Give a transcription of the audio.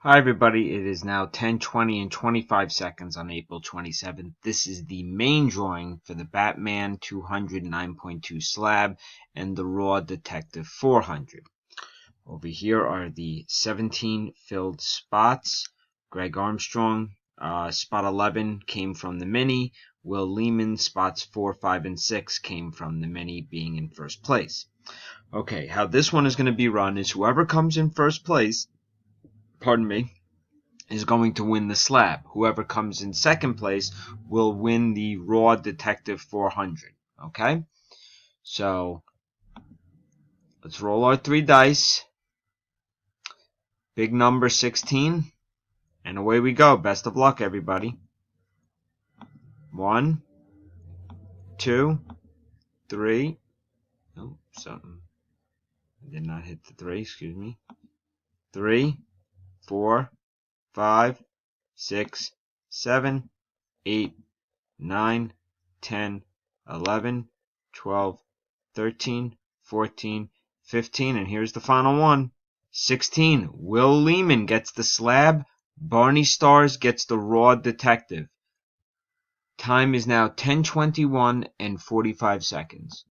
Hi everybody, it is now 10:20 and 25 seconds on April 27th. This is the main drawing for the Batman 209.2 slab and the Raw Detective 400. Over here are the 17 filled spots. Greg Armstrong, spot 11 came from the mini. Will Lehman, spots 4, 5, and 6 came from the mini, being in first place. Okay, how this one is going to be run is whoever comes in first place, is going to win the slab. Whoever comes in second place will win the Raw Detective 400. Okay? So, let's roll our 3 dice. Big number 16. And away we go. Best of luck, everybody. 1, 2, 3. Oh, something. I did not hit the 3, excuse me. 3, 4, 5, 6, 7, 8, 9, 10, 11, 12, 13, 14, 15, and here's the final one. 16. Will Lehman gets the slab. Barney Stars gets the Raw Detective. Time is now 10:21 and 45 seconds.